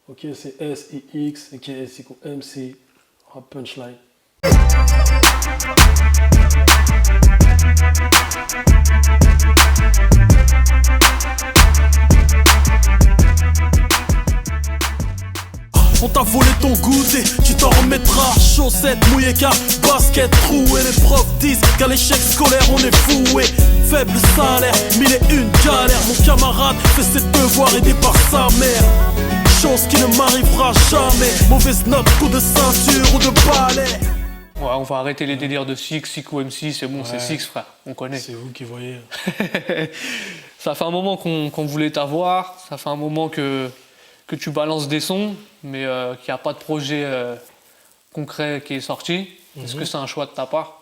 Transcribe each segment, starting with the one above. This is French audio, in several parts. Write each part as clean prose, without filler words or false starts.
Ok, c'est S-I-X, et qui est S-I-MC, rap punchline. On t'a volé ton goûter, tu t'en remettras. Chaussettes mouillées car basket troué. Les profs disent qu'à l'échec scolaire on est foué. Faible salaire, mille et une galères. Mon camarade fait ses devoirs aidé par sa mère. Chose qui ne m'arrivera jamais. Mauvaise note, coup de ceinture ou de balai. Ouais, on va arrêter les délires de Six ou MC, c'est bon, c'est Six, frère, on connaît. C'est vous qui voyez. Ça fait un moment qu'on voulait t'avoir, ça fait un moment que tu balances des sons, mais qu'il n'y a pas de projet concret qui est sorti. Est-ce que c'est un choix de ta part?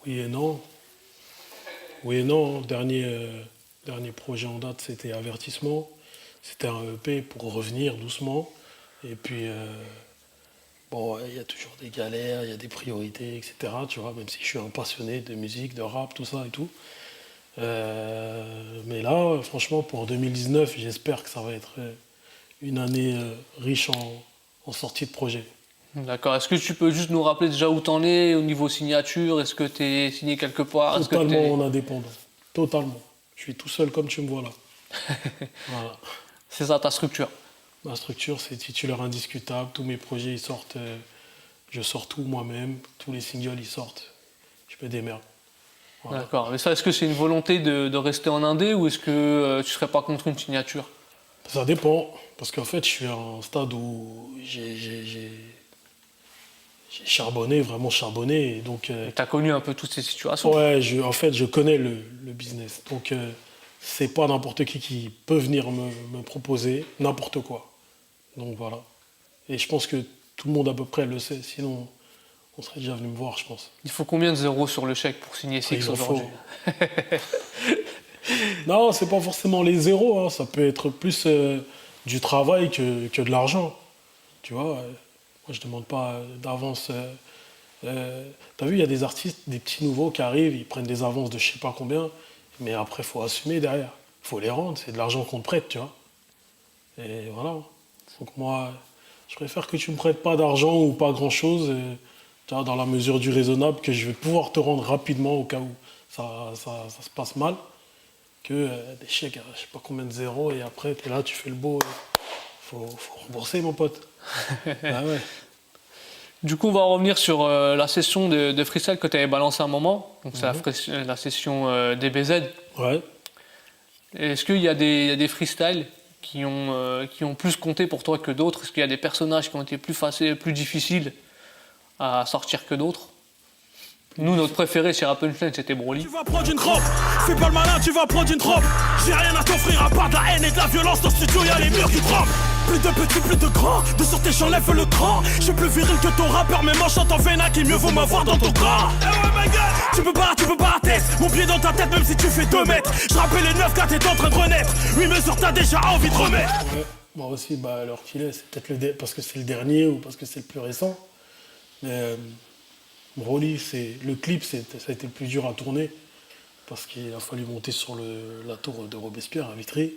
Oui et non. Oui et non. Dernier projet en date, c'était Avertissement. C'était un EP pour revenir doucement. Et puis, bon, il y a toujours des galères, il y a des priorités, etc. Tu vois, même si je suis un passionné de musique, de rap, tout ça et tout. Mais là, franchement, pour 2019, j'espère que ça va être une année riche en sorties de projets. D'accord, est-ce que tu peux juste nous rappeler déjà où t'en es au niveau signature? Est-ce que t'es signé quelque part? Totalement en indépendant. Totalement. Je suis tout seul comme tu me vois là. Voilà. C'est ça ta structure? Ma structure, c'est titulaire indiscutable. Tous mes projets, ils sortent. Je sors tout moi-même. Tous les singles, ils sortent. Je me démerde. Voilà. D'accord, mais ça, est-ce que c'est une volonté de rester en indé ou est-ce que tu serais pas contre une signature? Ça dépend. Parce qu'en fait, je suis à un stade où j'ai charbonné, vraiment charbonné. Et donc, T'as connu un peu toutes ces situations? ouais, en fait, je connais le business. Donc, c'est pas n'importe qui peut venir me proposer n'importe quoi. Donc, voilà. Et je pense que tout le monde à peu près le sait. Sinon, on serait déjà venu me voir, je pense. Il faut combien de zéros sur le chèque pour signer Six Il en faut. aujourd'hui? Non, c'est pas forcément les zéros. Hein. Ça peut être plus du travail que de l'argent. Tu vois, moi, je demande pas d'avance. T'as vu, il y a des artistes, des petits nouveaux qui arrivent, ils prennent des avances de je sais pas combien, mais après, il faut assumer derrière. Il faut les rendre, c'est de l'argent qu'on te prête, tu vois. Et voilà. Donc moi, je préfère que tu me prêtes pas d'argent ou pas grand-chose, tu vois, dans la mesure du raisonnable, que je vais pouvoir te rendre rapidement au cas où ça se passe mal, que des chèques à je sais pas combien de zéros, et après, tu es là, tu fais le beau. Faut rembourser, mon pote. Ah ouais. Du coup, on va revenir sur la session de freestyle que tu avais balancé un moment. Donc, c'est la session DBZ. Ouais. Est-ce qu'il y a des freestyles qui ont plus compté pour toi que d'autres? Est-ce qu'il y a des personnages qui ont été plus difficiles à sortir que d'autres? Nous, notre préféré chez Rap Punchline, c'était Broly. Tu vas prendre une drop, fais pas le malin, tu vas prendre une drop. J'ai rien à t'offrir à part de la haine et de la violence. Dans le studio, y'a les murs qui tremblent. Plus de petits, plus de grands, de sortir j'enlève le cran. Je suis plus viril que ton rappeur, mais moi chante en vénac, il mieux vaut m'avoir dans ton camp. Eh ouais, my God, tu peux pas test. Mon pied dans ta tête, même si tu fais 2 mètres. Je rappelle les 9 4 t'es en train de renaître. 8 mesures, t'as déjà envie de remettre. Ouais. Moi aussi, bah, alors qu'il est, c'est peut-être parce que c'est le dernier ou parce que c'est le plus récent. Mais Broly, le clip, ça a été le plus dur à tourner parce qu'il a fallu monter sur la tour de Robespierre à Vitry.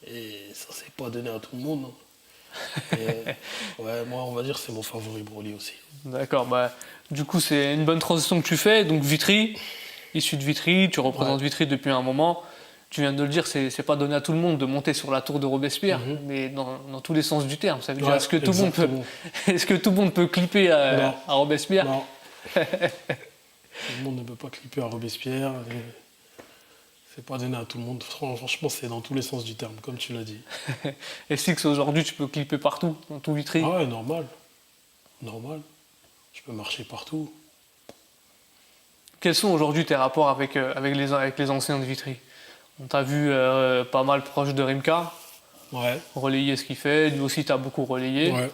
Et ça s'est pas donné à tout le monde. Hein. Et, ouais, moi, on va dire que c'est mon favori Broly aussi. D'accord, bah, du coup, c'est une bonne transition que tu fais. Donc, Vitry, issu de Vitry, tu représentes Vitry depuis un moment. Tu viens de le dire, c'est pas donné à tout le monde de monter sur la tour de Robespierre, mais dans tous les sens du terme. Ça veut dire, est-ce que tout le monde peut clipper à Robespierre? Non. Tout le monde ne peut pas clipper à Robespierre. C'est pas donné à tout le monde. Franchement, c'est dans tous les sens du terme, comme tu l'as dit. Et Six, aujourd'hui, tu peux clipper partout, dans tout Vitry? Ah ouais, normal. Normal. Je peux marcher partout. Quels sont aujourd'hui tes rapports avec les anciens de Vitry? On t'a vu pas mal proche de Rimka, Ouais. relayer ce qu'il fait, lui aussi t'as beaucoup relayé. Ouais.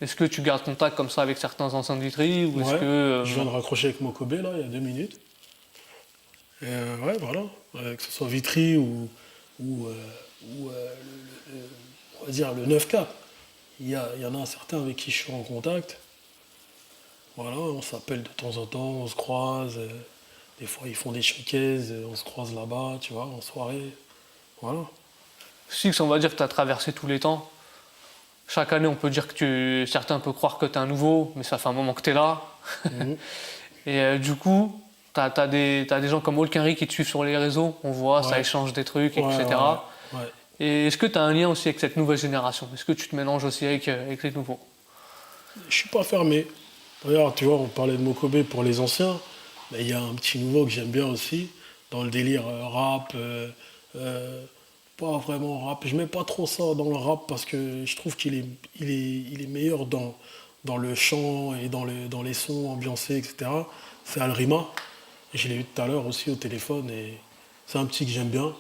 Est-ce que tu gardes contact comme ça avec certains anciens de Vitry ou est-ce Ouais. que Je viens de raccrocher avec Mokobe, là, il y a 2 minutes. Et ouais, voilà. Que ce soit Vitry ou on va dire le 9K. Il y en a certains avec qui je suis en contact. Voilà, on s'appelle de temps en temps, on se croise. Des fois, ils font des showcases, on se croise là-bas, tu vois, en soirée. Voilà. Six, on va dire que tu as traversé tous les temps. chaque année, on peut dire que certains peuvent croire que tu es un nouveau, mais ça fait un moment que tu es là. Mhm. Et du coup, t'as des gens comme Olkinry qui te suivent sur les réseaux, on voit, ça Ouais. échange des trucs, Ouais, etc. ouais. Et est-ce que tu as un lien aussi avec cette nouvelle génération? Est-ce que tu te mélanges aussi avec les nouveaux? Je suis pas fermé. Regarde, tu vois, on parlait de Mokobe pour les anciens, mais il y a un petit nouveau que j'aime bien aussi, dans le délire rap, pas vraiment rap. Je mets pas trop ça dans le rap parce que je trouve qu'il est meilleur dans le chant et dans les sons ambiancés, etc. C'est Alrima. Et je l'ai eu tout à l'heure aussi au téléphone et c'est un petit que j'aime bien.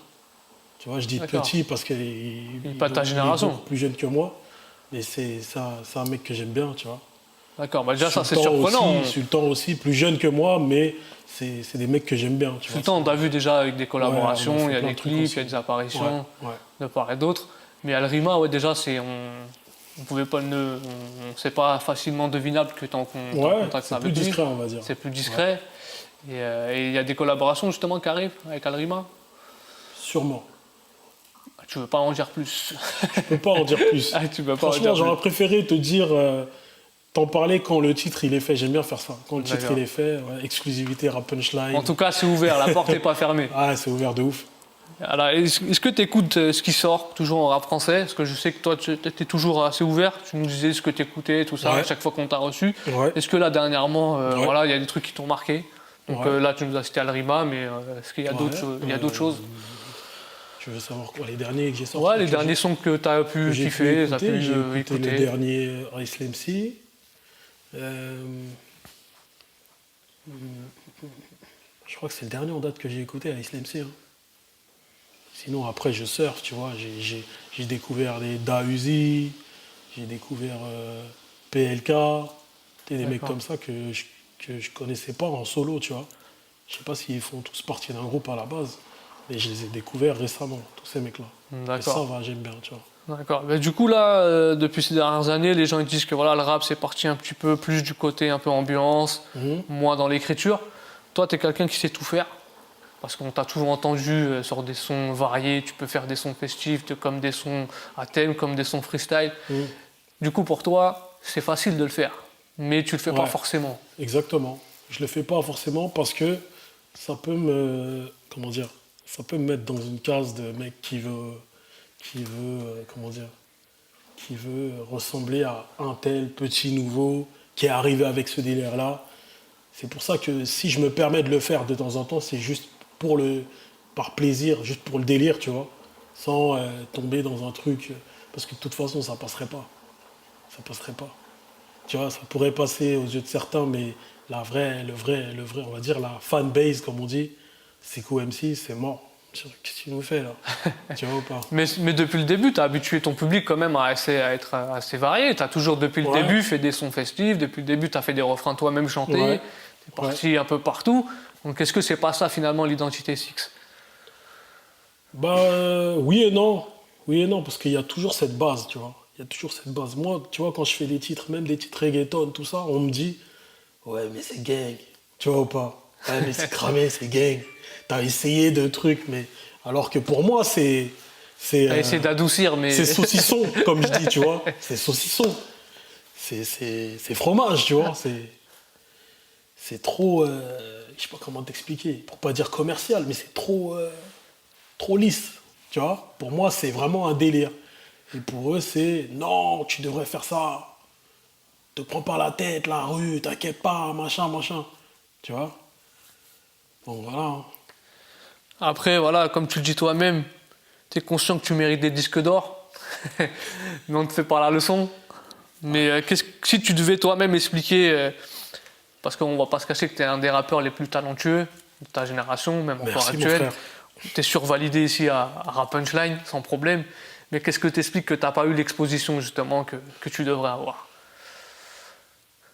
Tu vois, je dis D'accord. petit parce qu'il Il est pas de ta génération. est beaucoup plus jeune que moi, mais c'est un mec que j'aime bien, tu vois. D'accord, bah déjà ça c'est Sultan surprenant. aussi, Sultan aussi, plus jeune que moi, mais c'est des mecs que j'aime bien. Tu vois. Sultan, on t'a vu déjà avec des Ouais, on collaborations, a fait il y a plein des de trucs clips, aussi. il y a des apparitions Ouais, ouais. de part et d'autre. Mais Alrima, ouais, déjà, on pouvait pas c'est pas facilement devinable que tu es en Ouais, contact c'est avec plus lui. discret, on va dire. C'est plus discret. Et il y a des collaborations justement qui arrivent avec Alrima. Sûrement. Tu veux pas en dire plus? Je peux pas en dire plus. Ah, tu veux pas en Franchement, dire j'aurais plus. préféré te dire, t'en parler quand le titre il est fait. J'aime bien faire ça. Quand le titre D'accord. il est fait, ouais, exclusivité, rap punchline. En tout cas, c'est ouvert, la porte n'est pas fermée. Ah, c'est ouvert de ouf. Alors, est-ce que tu écoutes ce qui sort toujours en rap français? Parce que je sais que toi, tu étais toujours assez ouvert. Tu nous disais ce que tu écoutais, tout ça, Ouais. à chaque fois qu'on t'a reçu. Ouais. Est-ce que là, dernièrement, Ouais. voilà, il y a des trucs qui t'ont marqué? Donc Ouais. là, tu nous as cité Alrima, mais est-ce qu'il y a Ouais. d'autres choses? Il y a d'autres choses? Tu veux savoir quoi? Les derniers que j'ai sortis? Ouais, les derniers sons que tu as pu que j'ai kiffer, tu as pu écouter, j'ai écouté écouter. le dernier Ice MC. Je crois que c'est le dernier en date que j'ai écouté, Ice MC. Hein. Sinon, après, je surfe, tu vois. J'ai découvert les Da Uzi, j'ai découvert PLK, des mecs D'accord. comme ça que je connaissais pas en solo, tu vois. Je sais pas s'ils font tous partie d'un groupe à la base, mais je les ai découverts récemment, tous ces mecs-là. Et ça D'accord. va, j'aime bien, tu vois. D'accord. Mais du coup, là, depuis ces dernières années, les gens ils disent que voilà, le rap, c'est parti un petit peu plus du côté un peu ambiance, Mhm. moins dans l'écriture. Toi, tu es quelqu'un qui sait tout faire. Parce qu'on t'a toujours entendu sur des sons variés, tu peux faire des sons festifs, comme des sons à thème, comme des sons freestyle. Mhm. Du coup, pour toi, c'est facile de le faire, mais tu le fais pas Ouais. forcément. Exactement. Je le fais pas forcément parce que ça peut me, comment dire, ça peut me mettre dans une case de mec comment dire, qui veut ressembler à un tel petit nouveau qui est arrivé avec ce délire-là. C'est pour ça que si je me permets de le faire de temps en temps, c'est juste par plaisir, juste pour le délire, tu vois, sans tomber dans un truc, parce que de toute façon, ça passerait pas. Ça passerait pas. Tu vois, ça pourrait passer aux yeux de certains, mais le vrai, on va dire la fanbase, comme on dit, c'est qu'OMC, c'est mort. Qu'est-ce qu'il nous fait là? Tu vois ou pas? Mais depuis le début, tu as habitué ton public quand même à être assez varié. Tu as toujours, depuis le Ouais. début, fait des sons festifs. Depuis le début, tu as fait des refrains toi-même chantés. Ouais. Tu es parti un peu partout. Donc, est-ce que c'est pas ça, finalement, l'identité Six? Bah oui et non. Oui et non, parce qu'il y a toujours cette base, tu vois. Il y a toujours cette base. Moi, tu vois, quand je fais des titres, même des titres reggaeton, tout ça, on me dit ouais, mais c'est gang. Tu vois ou pas? Ouais, mais c'est cramé, c'est gang. T'as essayé de trucs, mais. Alors que pour moi, c'est. Tu as essayé d'adoucir, mais. C'est saucisson, comme je dis, tu vois. C'est saucisson. C'est fromage, tu vois. C'est trop. Je sais pas comment t'expliquer. Pour pas dire commercial, mais c'est trop lisse. Tu vois. Pour moi, c'est vraiment un délire. Et pour eux, c'est non, tu devrais faire ça. Te prends pas la tête, la rue, t'inquiète pas, machin, machin. Tu vois. Bon, voilà. Après, voilà, comme tu le dis toi-même, tu es conscient que tu mérites des disques d'or. Mais on ne te fait pas la leçon. Mais si tu devais toi-même expliquer, parce qu'on va pas se cacher que tu es un des rappeurs les plus talentueux de ta génération, même encore Merci, mon actuelle. frère. Tu es survalidé ici à Rap Punchline, sans problème. Mais qu'est-ce que t'expliques que tu n'as pas eu l'exposition justement que tu devrais avoir?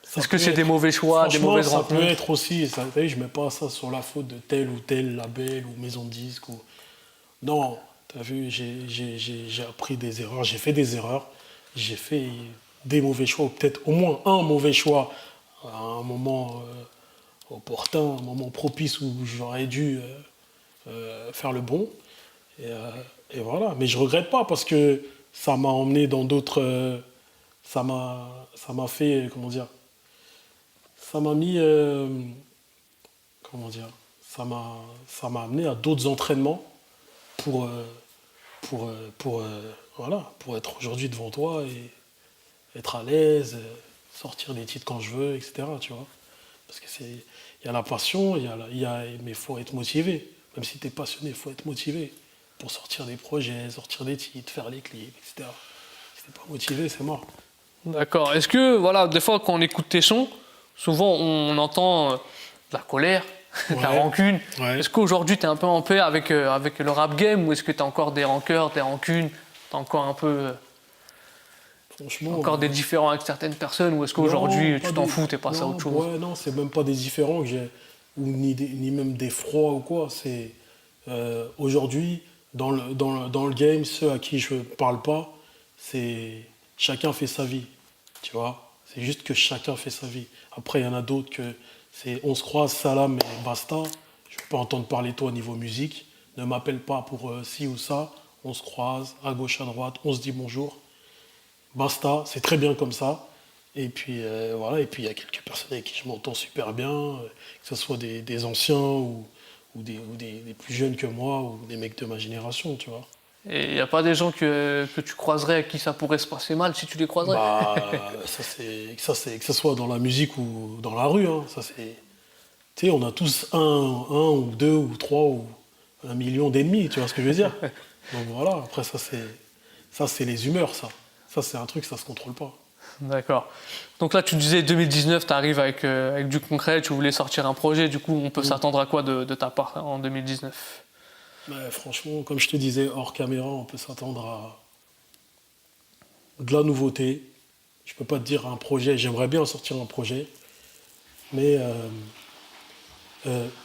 Ça Est-ce que peut c'est être- des mauvais choix, des Franchement, mauvaises ça rencontres? peut être aussi, ça, t'as vu, je mets pas ça sur la faute de tel ou tel label ou maison de disques. Non, t'as vu, j'ai appris des erreurs, j'ai fait des erreurs, j'ai fait des mauvais choix, ou peut-être au moins un mauvais choix à un moment opportun, un moment propice où j'aurais dû faire le bon. Et voilà, mais je regrette pas parce que ça m'a emmené dans d'autres ça m'a fait, comment dire, ça m'a mis, comment dire, ça m'a amené à d'autres entraînements pour, voilà, pour être aujourd'hui devant toi et être à l'aise, sortir des titres quand je veux, etc. Tu vois. Parce que il y a la passion, mais il faut être motivé. Même si tu es passionné, il faut être motivé pour sortir des projets, sortir des titres, faire les clips, etc. Si t'es pas motivé, c'est mort. D'accord. Est-ce que, voilà, des fois, quand on écoute tes sons, souvent on entend de la colère, de la Ouais. rancune. Ouais. Est-ce qu'aujourd'hui, tu es un peu en paix avec le rap game ou est-ce que tu as encore des rancœurs, des rancunes, tu as encore un peu Franchement, encore des différends avec certaines personnes ou est-ce qu'aujourd'hui, non, pas tu t'en des- fous, tu es passé à non, autre chose? Ouais, non, c'est même pas des différents que j'ai, ou ni même des froids ou quoi. C'est aujourd'hui, dans le game, ceux à qui je parle pas, c'est chacun fait sa vie. Tu vois? C'est juste que chacun fait sa vie. Après, il y en a d'autres que c'est on se croise, salam et basta. Je veux pas entendre parler de toi au niveau musique. Ne m'appelle pas pour ci ou ça. On se croise à gauche, à droite, on se dit bonjour. Basta, c'est très bien comme ça. Et puis voilà, et puis il y a quelques personnes avec qui je m'entends super bien, que ce soit des anciens ou des plus jeunes que moi, ou des mecs de ma génération, tu vois. Et il n'y a pas des gens que tu croiserais à qui ça pourrait se passer mal si tu les croiserais? Bah, que ce soit dans la musique ou dans la rue, hein, ça c'est. Tu sais, on a tous un ou deux ou trois ou 1 million d'ennemis, tu vois ce que je veux dire? Donc voilà, après ça c'est les humeurs, ça. Ça c'est un truc, ça se contrôle pas. D'accord. Donc là, tu disais 2019, tu arrives avec du concret, tu voulais sortir un projet, du coup, on peut s'attendre à quoi de ta part en 2019? Ouais, franchement, comme je te disais, hors caméra, on peut s'attendre à de la nouveauté. Je peux pas te dire un projet, j'aimerais bien sortir un projet, mais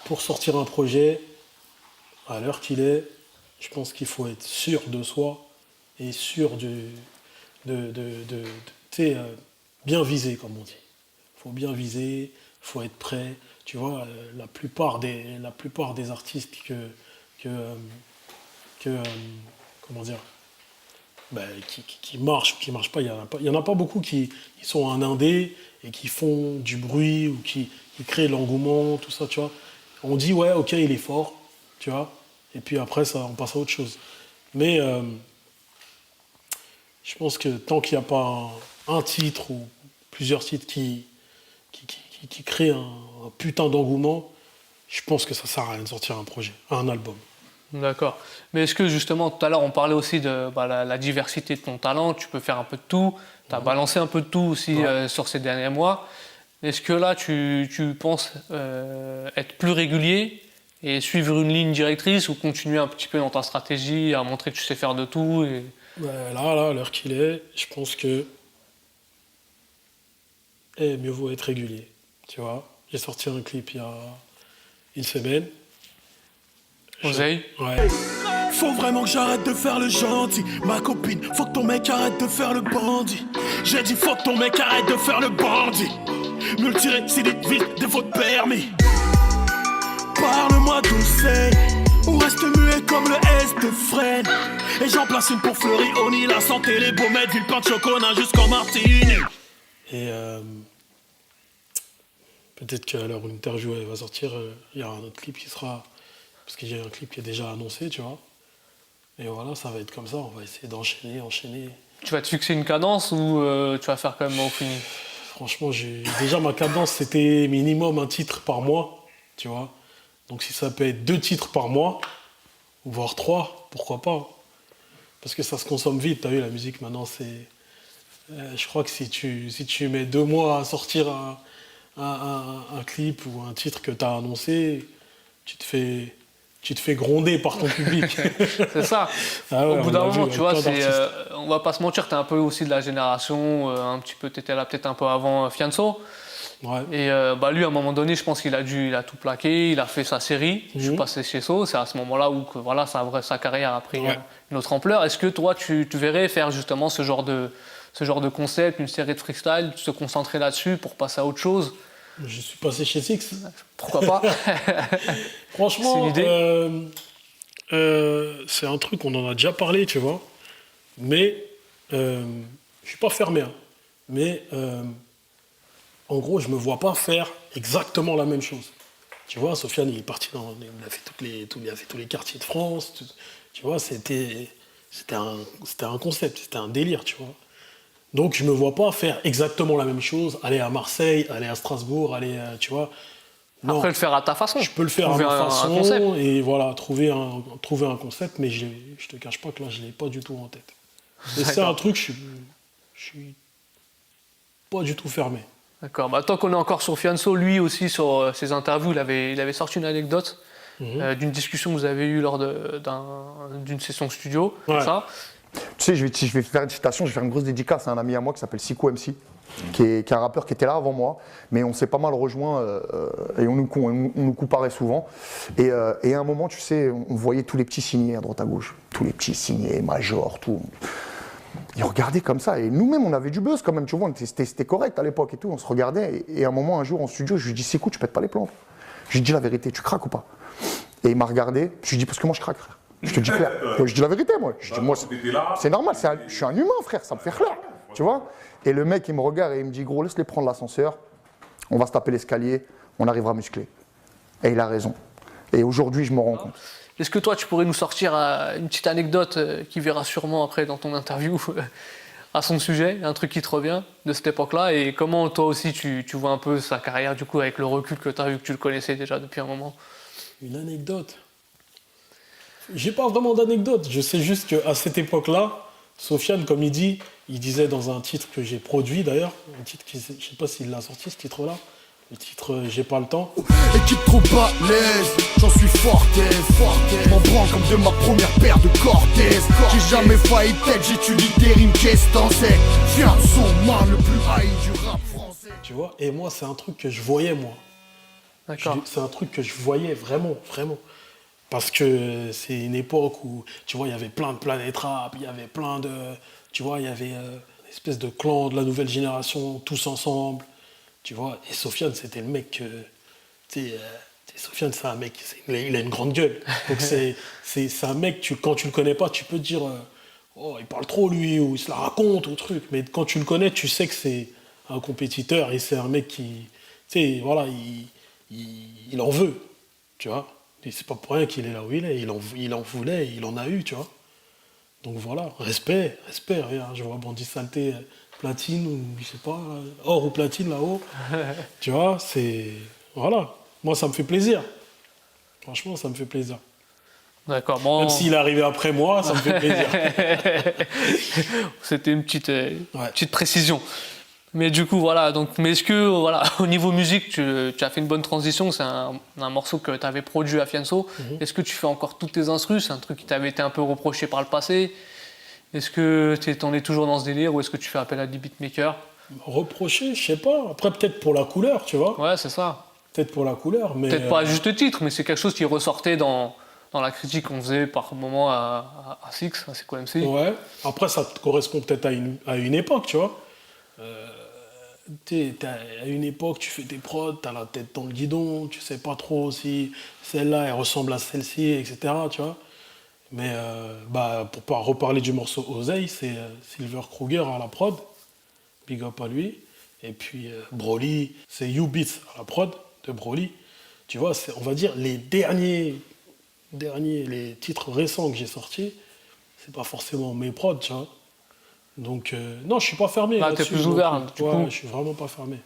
pour sortir un projet, à l'heure qu'il est, je pense qu'il faut être sûr de soi et sûr tu sais, bien viser, comme on dit. Il faut bien viser, il faut être prêt. Tu vois, la plupart des artistes que, euh, comment dire, ben, qui marchent ou qui marchent pas, il y en a pas beaucoup qui sont en indé et qui font du bruit ou qui créent l'engouement, tout ça, tu vois. On dit, ouais, ok, il est fort, tu vois, et puis après, ça, on passe à autre chose. Mais je pense que tant qu'il n'y a pas un titre ou plusieurs titres qui créent un putain d'engouement, je pense que ça sert à rien de sortir un projet, un album. D'accord. Mais est-ce que justement, tout à l'heure, on parlait aussi de la diversité de ton talent, tu peux faire un peu de tout, tu as balancé un peu de tout aussi Ouais. sur ces derniers mois. Est-ce que là, tu penses être plus régulier et suivre une ligne directrice ou continuer un petit peu dans ta stratégie à montrer que tu sais faire de tout Ouais, là, à l'heure qu'il est, je pense que mieux vaut être régulier. Tu vois, j'ai sorti un clip il y a une semaine. Oseille? Ouais. Faut vraiment que j'arrête de faire le gentil. Ma copine, faut que ton mec arrête de faire le bandit. J'ai dit faut que ton mec arrête de faire le bandit. Multirécidite vite des fautes permis. Parle-moi d'oseille ou reste muet comme le S de Fred. Et j'en place une pour Fleury, Oni, la santé, les baumettes, Villepin, Choconin jusqu'en Martinique. Et peut-être qu'à l'heure où l'interview elle va sortir, il y aura un autre clip qui sera. Parce qu'il y a un clip qui est déjà annoncé, tu vois. Et voilà, ça va être comme ça, on va essayer enchaîner. Tu vas te fixer une cadence ou tu vas faire quand même au fini? Franchement, déjà ma cadence, c'était minimum un titre par mois, tu vois. Donc si ça peut être 2 titres par mois, voire 3, pourquoi pas. Parce que ça se consomme vite, t'as vu, la musique maintenant, c'est... je crois que si tu mets 2 mois à sortir un clip ou un titre que t'as annoncé, tu te fais gronder par ton public. C'est ça. Ah ouais, Au bout on d'un l'a vu moment, avec tu vois, plein d'artistes. on va pas se mentir, tu es un peu aussi de la génération, un petit peu, tu étais là peut-être un peu avant Fianso. Ouais. Et lui, à un moment donné, je pense qu'il a tout plaqué, il a fait sa série. Je suis passé chez So, c'est à ce moment-là où que, voilà, sa carrière a pris Ouais. une autre ampleur. Est-ce que toi, tu verrais faire justement ce genre de concept, une série de freestyle, se concentrer là-dessus pour passer à autre chose? Je suis passé chez Six. Pourquoi pas? Franchement, C'est une idée. C'est un truc, on en a déjà parlé, tu vois. Mais je suis pas fermé. Hein. mais en gros, je me vois pas faire exactement la même chose. Tu vois, Sofiane, il est parti il a fait il a fait tous les quartiers de France. Tu vois, c'était un concept, c'était un délire, tu vois. Donc, je me vois pas faire exactement la même chose, aller à Marseille, aller à Strasbourg, aller, tu vois. Non, Après, le faire à ta façon. je peux le faire à Trouver ma un façon concept. et voilà, trouver un concept, mais je te cache pas que là, je l'ai pas du tout en tête. Et c'est D'accord. un truc, je suis pas du tout fermé. D'accord. Bah, tant qu'on est encore sur Fianso, lui aussi, sur ses interviews, il avait sorti une anecdote d'une discussion que vous avez eue lors d'une session studio. Ouais. Ça. Tu sais, je vais faire une citation, je vais faire une grosse dédicace à un ami à moi qui s'appelle Sikou MC, qui est un rappeur qui était là avant moi, mais on s'est pas mal rejoint et on nous comparait souvent. Et à un moment, tu sais, on voyait tous les petits signés à droite à gauche, tous les petits signés, Major, tout. Ils regardaient comme ça, et nous-mêmes, on avait du buzz quand même, tu vois, c'était correct à l'époque et tout, on se regardait, et à un moment, un jour, en studio, je lui dis, Sikou, tu pètes pas les plombs. Je lui dis la vérité, tu craques ou pas? Et il m'a regardé, je lui dis, parce que moi, je craque, frère. Je te dis clair. Je dis la vérité, moi. Je dis, moi, c'est normal, je suis un humain, frère, ça me fait clair. Tu vois? Et le mec, il me regarde et il me dit, gros, laisse-les prendre l'ascenseur, on va se taper l'escalier, on arrivera musclé. Et il a raison. Et aujourd'hui, je me rends compte. Est-ce que toi, tu pourrais nous sortir une petite anecdote qui verra sûrement après dans ton interview à son sujet, un truc qui te revient de cette époque-là, et comment toi aussi tu vois un peu sa carrière du coup avec le recul que tu as vu que tu le connaissais déjà depuis un moment? Une anecdote. J'ai pas vraiment d'anecdote. Je sais juste qu'à cette époque-là, Sofiane, comme il disait dans un titre que j'ai produit d'ailleurs, un titre je sais pas s'il l'a sorti ce titre-là, le titre J'ai pas le temps. Équipe trop balèze, j'en suis forte. M'en prends comme de ma première paire de Cortez. J'ai jamais failli tête, j'étudie des rimes qu'est-ce t'en sais. Fianso, man, le plus haï du rap français. Tu vois, et moi, c'est un truc que je voyais, moi. D'accord. C'est un truc que je voyais vraiment, vraiment. Parce que c'est une époque où, tu vois, il y avait plein de planètes rap, il y avait plein de... Tu vois, il y avait une espèce de clan de la nouvelle génération, tous ensemble. Tu vois, et Sofiane, c'était le mec que... Sofiane, c'est un mec, il a une grande gueule. Donc c'est un mec, quand tu le connais pas, tu peux te dire... oh, il parle trop, lui, ou il se la raconte, ou truc. Mais quand tu le connais, tu sais que c'est un compétiteur et c'est un mec qui... Tu sais, voilà, il en veut, tu vois. Et c'est pas pour rien qu'il est là où il est. Il en voulait, il en a eu, tu vois. Donc voilà, respect, regarde, je vois Bandit Saleté, platine, ou je sais pas, or ou platine là-haut. Tu vois, c'est... Voilà, moi ça me fait plaisir. Franchement, ça me fait plaisir. D'accord. Bon, Même s'il est arrivé après moi, ça me fait plaisir. c'était une petite précision. Mais du coup, voilà. Donc, mais est-ce que, voilà, au niveau musique, tu as fait une bonne transition? C'est un morceau que tu avais produit à Fianso. Est-ce que tu fais encore toutes tes instrus? C'est un truc qui t'avait été un peu reproché par le passé. Est-ce que t'en es toujours dans ce délire ou est-ce que tu fais appel à des beatmakers? Reprocher, je sais pas. Après, peut-être pour la couleur, tu vois. Ouais, c'est ça. Peut-être pour la couleur, mais... Peut-être pas à juste titre, mais c'est quelque chose qui ressortait dans la critique qu'on faisait par moment à Six, à CQMC. Ouais. Après, ça correspond peut-être à une époque, tu vois. À une époque, tu fais tes prods, t'as la tête dans le guidon, tu sais pas trop si celle-là, elle ressemble à celle-ci, etc., tu vois. Mais pour pas reparler du morceau Oseille, c'est Silver Kruger à la prod, big up à lui. Et puis Broly, c'est You Beats à la prod de Broly. Tu vois, on va dire les les titres récents que j'ai sortis, c'est pas forcément mes prods, tu vois. Donc, non, je suis pas fermé. Là, t'es plus ouvert, du coup. Je suis vraiment pas fermé.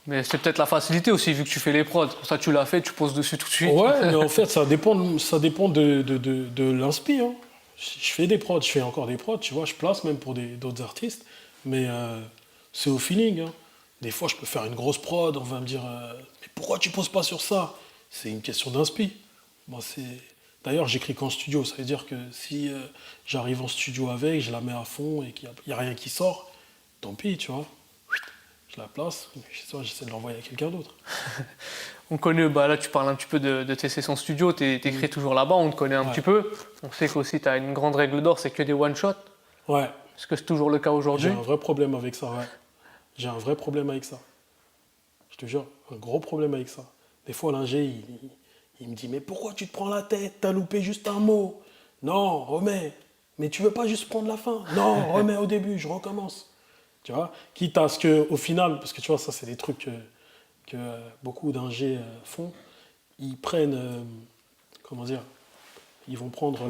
Mais c'est peut-être la facilité aussi, vu que tu fais les prods. Comme ça, tu l'as fait, tu poses dessus tout de suite. Ouais, mais en fait, ça dépend de l'inspi. Hein. Je fais des prods, je fais encore des prods, tu vois, je place même pour d'autres artistes. Mais c'est au feeling. Hein. Des fois, je peux faire une grosse prod, on va me dire mais pourquoi tu poses pas sur ça? C'est une question d'inspi. Moi, D'ailleurs, j'écris qu'en studio. Ça veut dire que si j'arrive en studio avec, je la mets à fond et qu'il n'y a rien qui sort, tant pis, tu vois. Je la place, j'essaie de l'envoyer à quelqu'un d'autre. On connaît, là tu parles un petit peu de tes sessions studio, t'écris toujours là-bas, on te connaît un petit peu. On sait qu'aussi tu as une grande règle d'or, c'est que des one-shots. Ouais. Est-ce que c'est toujours le cas aujourd'hui? J'ai un vrai problème avec ça, ouais. J'ai un vrai problème avec ça. Je te jure, un gros problème avec ça. Des fois, l'ingé, il me dit « Mais pourquoi tu te prends la tête? T'as loupé juste un mot. Non, remets. Mais tu veux pas juste prendre la fin? Non, remets au début, je recommence. » Tu vois, quitte à ce qu'au final, parce que tu vois, ça c'est des trucs que beaucoup d'ingés font, ils prennent, comment dire, ils vont prendre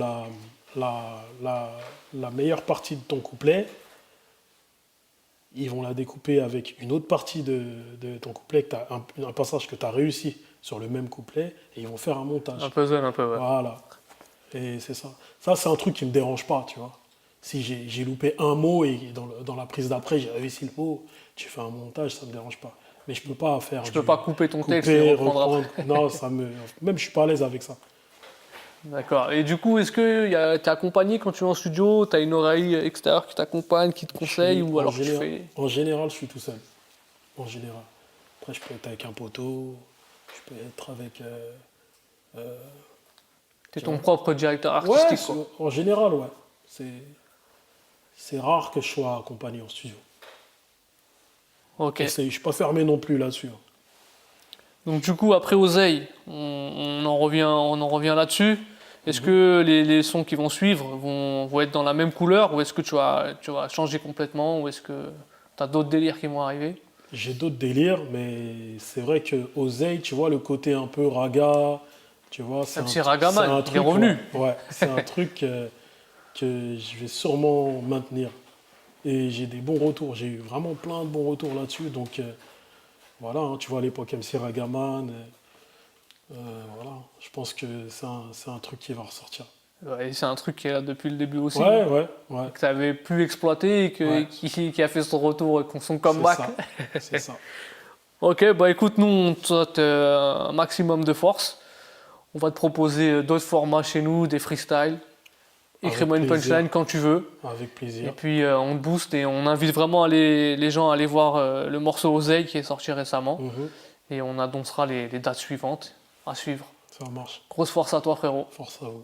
la meilleure partie de ton couplet, ils vont la découper avec une autre partie de ton couplet, un passage que tu as réussi sur le même couplet, et ils vont faire un montage. Un puzzle, un peu, ouais. Voilà. Et c'est ça. Ça, c'est un truc qui ne me dérange pas, tu vois. Si j'ai loupé un mot et dans la prise d'après, j'ai réussi le mot, tu fais un montage, ça ne me dérange pas. Mais je ne peux pas faire. Tu peux pas couper ton texte et reprendre après. Non, même je suis pas à l'aise avec ça. D'accord. Et du coup, est-ce que tu es accompagné quand tu es en studio? Tu as une oreille extérieure qui t'accompagne, qui te conseille, ou alors tu fais... En général, je suis tout seul. En général. Après, je peux être avec un poteau, je peux être avec... tu es ton propre directeur artistique, ouais, quoi. En général, ouais. C'est rare que je sois accompagné en studio. Ok. Je ne suis pas fermé non plus là-dessus. Donc du coup, après Oseille, on en revient là-dessus. Est-ce que les sons qui vont suivre vont être dans la même couleur, ou est-ce que tu vas changer complètement, ou est-ce que tu as d'autres délires qui vont arriver? J'ai d'autres délires, mais c'est vrai que Oseille, tu vois, le côté un peu raga, tu vois, c'est un petit ragaman, il est revenu. Ouais, c'est un truc que je vais sûrement maintenir. Et j'ai des bons retours, j'ai eu vraiment plein de bons retours là-dessus, donc voilà, hein, tu vois, à l'époque MC Ragaman, voilà, je pense que c'est un truc qui va ressortir. Ouais, c'est un truc qui est là depuis le début aussi. Ouais. Que tu avais pu exploiter et qui a fait son retour, son comeback. C'est ça. Ok, bah écoute, nous on te souhaite un maximum de force. On va te proposer d'autres formats chez nous, des freestyles. Écris-moi une punchline quand tu veux. Avec plaisir. Et puis on te booste et on invite vraiment les gens à aller voir le morceau Oseille qui est sorti récemment. Et on annoncera les dates suivantes à suivre. Ça marche. Grosse force à toi, frérot. Force à vous.